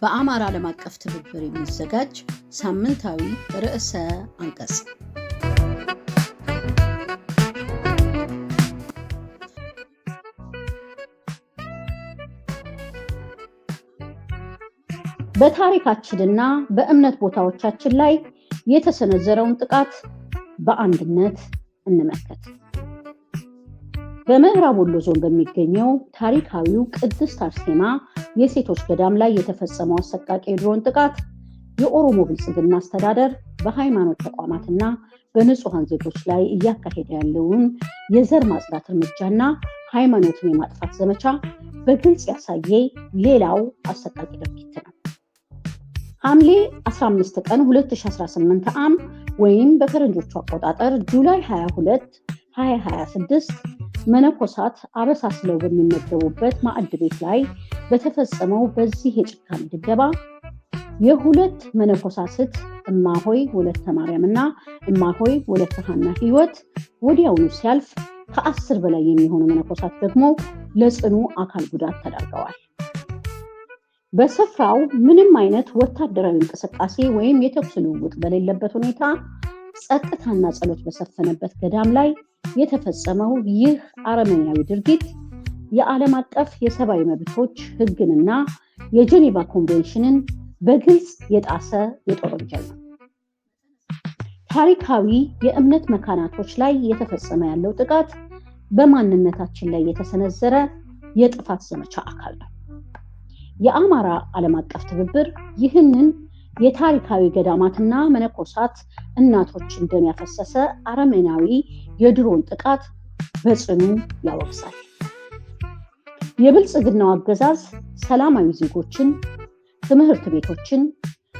በአማራ ዓለም አቀፍ ትብብር የሚዘጋጅ ሳምንታዊ ርዕሰ አንቀጽ። በታሪካችንና በእምነት ቦታዎቻችን ላይ የተሰነዘረውን ጥቃት በአንድነት እንመልከት። በምዕራብ ወሎ ዞን በሚገኘው ታሪካዊው ቅድስት አርሴማ የሴቶች ገዳም ላይ የተፈጸመው አሰቃቂ የድሮን ጥቃት የኦሮሞ ብልጽግና አስተዳደር በሃይማኖት ተቋማትና በንጹሃን ዜጎች ላይ እያካሄደ ያለውን የዘር ማጽዳት እርምጃና ሃይማኖትን የማጥፋት ዘመቻ በግልጽ ያሳየ ሌላው አሰቃቂ ድርጊት ነው። ሐምሌ 15 ቀን 2018 ዓ.ም ወይም በፈረንጆቹ አቆጣጠር ጁላይ 22 2026 መነኮሳት አበሳስለው በሚመገቡበት ማዕድ ቤት ላይ በተፈጸመው በዚህ የጭካኔ ድብደባ የሁለት መነኮሳት እማሆይ ወለተ ማርያምና እማሆይ ወለተ ሐና ሕይወት ወዲያውኑ ሲያልፍ ከ10 በላይ የሚሆኑ መነኮሳት ደግሞ ለጽኑ አካል ጉዳት ተዳርገዋል። በስፍራው ምንም አይነት ወታደራዊ እንቅስቃሴ ወይም የተኩስ ልውውጥ በሌለበት ሁኔታ ጸጥታና ጸሎት በሰፈነበት ገዳም ላይ የተፈጸመው ይህ አረመኔያዊ ድርጊት የዓለም አቀፍ የሰብአዊ መብቶች ሕግንና የጄኔቫ ኮንቬንሽንን በግልጽ የጣሰ የጦር ወንጀል ነው። ታሪካዊ የእምነት መካናቶች ላይ የተፈጸመ ያለው ጥቃት በማንነታችን ላይ የተሰነዘረ የጥፋት ዘመቻ አካል ነው። የአማራ ዓለም አቀፍ ትብብር ይህንን የታሪካዊ ገዳማትና መነኮሳት እናቶችን ደም ያፈሰሰ አረመኔያዊ የድሮን ጥቃት በጽኑ ያወግዛል። የብልጽግናው አገዛዝ ሰላማዊ ዜጎችን፣ ትምህርት ቤቶችን፣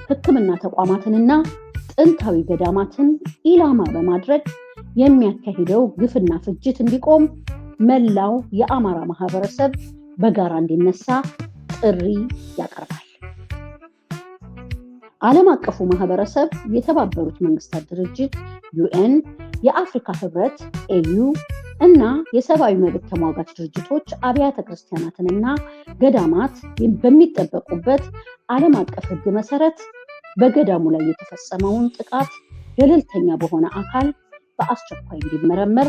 ሕክምና ተቋማትንና ጥንታዊ ገዳማትን ኢላማ በማድረግ የሚያካሂደው ግፍና ፍጅት እንዲቆም መላው የአማራ ማህበረሰብ በጋራ እንዲነሳ ጥሪ ያቀርባል። ዓለም አቀፉ ማህበረሰብ የተባበሩት መንግስታት ድርጅት ዩኤን፣ የአፍሪካ ህብረት ኤዩ እና የሰብአዊ መብት ተሟጋች ድርጅቶች አብያተ ክርስቲያናትንና ገዳማት በሚጠበቁበት ዓለም አቀፍ ህግ መሰረት በገዳሙ ላይ የተፈጸመውን ጥቃት ገለልተኛ በሆነ አካል በአስቸኳይ እንዲመረመር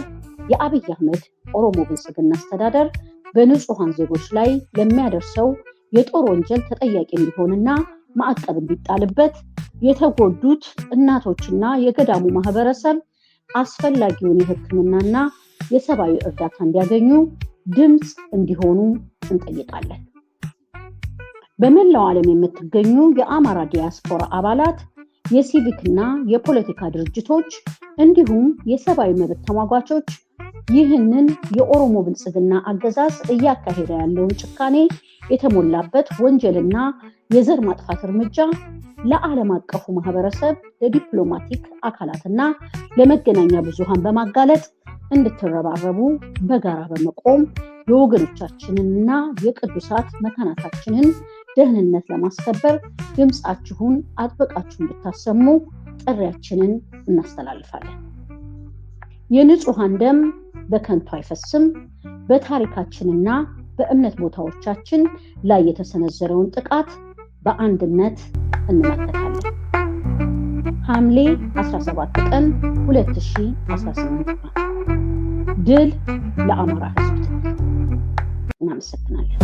የአብይ አህመድ ኦሮሞ ብልጽግና አስተዳደር በንጹሃን ዜጎች ላይ ለሚያደርሰው የጦር ወንጀል ተጠያቂ እንዲሆንና ማዕቀብ እንዲጣልበት የተጎዱት እናቶችና የገዳሙ ማህበረሰብ አስፈላጊውን የሕክምናና የሰብአዊ እርዳታ እንዲያገኙ ድምፅ እንዲሆኑ እንጠይቃለን። በመላው ዓለም የምትገኙ የአማራ ዲያስፖራ አባላት፣ የሲቪክና የፖለቲካ ድርጅቶች እንዲሁም የሰብአዊ መብት ተሟጋቾች ይህንን የኦሮሞ ብልጽግና አገዛዝ እያካሄደ ያለውን ጭካኔ የተሞላበት ወንጀልና የዘር ማጥፋት እርምጃ ለዓለም አቀፉ ማህበረሰብ፣ ለዲፕሎማቲክ አካላትና ለመገናኛ ብዙሃን በማጋለጥ እንድትረባረቡ በጋራ በመቆም የወገኖቻችንንና የቅዱሳት መካናታችንን ደህንነት ለማስከበር ድምፃችሁን አጥብቃችሁ እንድታሰሙ ጥሪያችንን እናስተላልፋለን። የንጹሃን ደም በከንቱ አይፈስም። በታሪካችንና በእምነት ቦታዎቻችን ላይ የተሰነዘረውን ጥቃት በአንድነት እንመክታለን። ሐምሌ 17 ቀን 2018 ድል ለአማራ ሕዝብ። እናመሰግናለን።